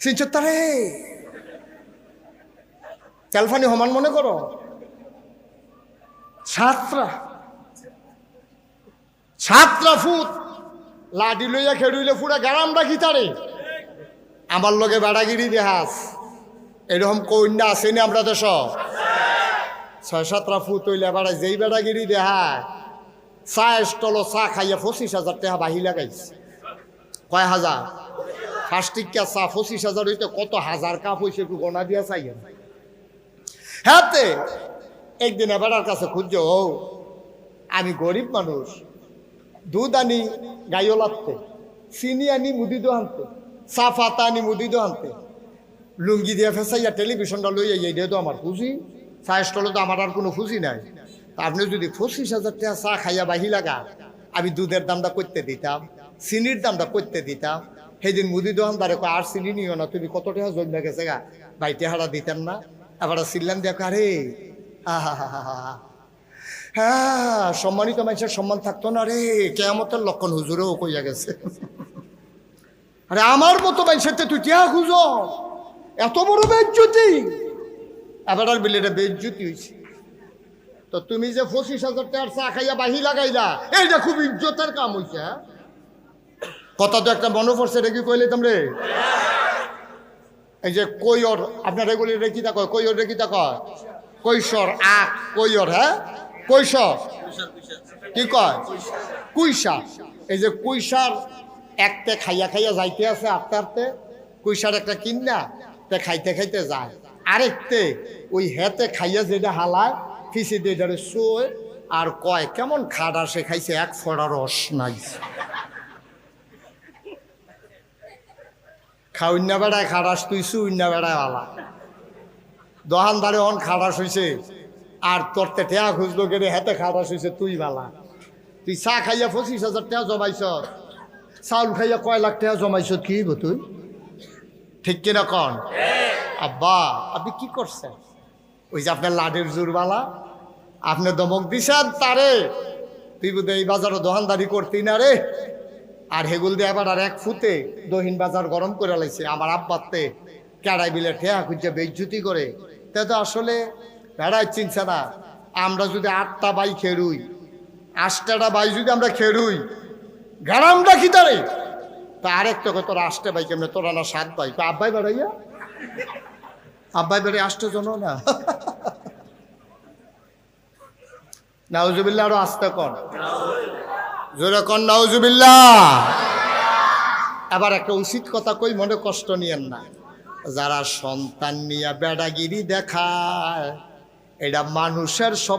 সিনচত্তারে তেলফানি সমান মনে করো ছাত্রা ফুট লাডি লইয়া খেড়ুইলে পুরা গারাম রাখি তারে আমার লগে বেড়াগিরি দেহাস এরকম কন্যা আসেনি আমরা দেশ 6-7টা ফুট হইলে বেড়ায় যেই বেড়াগিরি দেহায় চা স্টল চা খাইয়া 25,000 টাকা বাহি লাগাইছে কয় হাজার ফার্স্টিকা চা 25,000 হইতে কত হাজার কাপ হয়েছে একটু গনা দিয়া চাইয়া হ্যাঁতে একদিন বেড়ার কাছে খুঁজছো ও আমি গরিব মানুষ দুধ আনি গাইওলাতে চিনি আনি মুদি দো আনতে চা পাতা আনি মুদি দো আনতে লুঙ্গি দিয়ে ফেসাইয়া টেলিভিশনটা লইয়া এইটাই তো আমার খুশি চা স্টলে তো আমার আর কোনো খুশি নাই আপনি যদি 25,000 টাকা চা খাইয়া বাহি লাগা আমি দুধের দামটা করতে দিতাম চিনির দামটা করতে দিতাম সেদিন মুদি দোকানদারে আর চিনি নিও না তুমি কত টাকা জমা গেছে গা বাইতে হারা দিতেন না আবার চিল্লান দেখো আরে হ্যাঁ সম্মানিত মানুষের সম্মান থাকতো না রে কেয়ামতের লক্ষণ হুজুরেও কইয়া গেছে আরে আমার মতো মানুষের তুই টিয়া খুঁজো এত বড় বেজ্জুতি আবার আর বিলেটা বেজ্জুতি হয়েছে তো তুমি যে 25,000 টাকার চা খাইয়া বাহি লাগাইলা এইটা খুব ইজ্জতের কাম হইছে কথা তো একটা মনে পড়ছে রে কি কইলে তোমরে এই যে কৈয়র আপনার এগুলি রেখিতা কয় কৈয়র রেখিতা কয় কৈশোর আখ কৈয়র হ্যাঁ কৈশোর কি কয় কুইসা এই যে কুইসার একটা খাইয়া খাইয়া যাইতে আছে আস্তে আস্তে কুইসার একটা কিনা তে খাইতে খাইতে যায় আরেকতে ওই হেতে খাইয়া যেটা হালায় ফিসি দিয়ে ধরে শোয় আর কয় কেমন খাড়া সে খাইছে এক ফোড়া রস নাই খাউন্না বেড়ায় খাড়াস তুই শুইন্না বেড়ায় আলা দোকানদারে অন খাড়াস হইছে আর তোর তে টেয়া খুঁজলো গেলে হেতে খাড়াস হইছে তুই বালা তুই চা খাইয়া 25,000 টাকা জমাইছ চাউল খাইয়া কয় লাখ টাকা জমাইছ কি গো তুই ঠিক কিনা কন আব্বা আপনি কি করছেন ওই যে আপনার লাডের জোরবালা আপনি দমক দিছেন তারে তুই বোধ এই বাজারে দোকানদারি করতি না রে আর হেগুল দিয়ে আবার আর এক ফুটে দহিন বাজার গরম করে লাইছে আমার আব্বাতে কেড়াই বিলে ঠেয়া খুঁজছে বেজ্জুতি করে তা তো আসলে বেড়াই চিনছে না আমরা যদি 8টা বাই খেরুই 8টা বাই যদি আমরা খেরুই গ্রাম রাখি তারে তা আরেকটা কত 8টা বাই কেমনে তোরা না 7 বাই তো আব্বাই বেড়াইয়া আব্বাই বেড়ে 8টা জন না নাউজুবিল্লাহ আরো আস্তে কর জোরে কর নাউজুবিল্লাহ আবার একটা উচিত কথা কই মনে কষ্ট নিয়েন না যারা সন্তান নিয়ে বেড়াগিরি দেখায় এটা মানুষের সব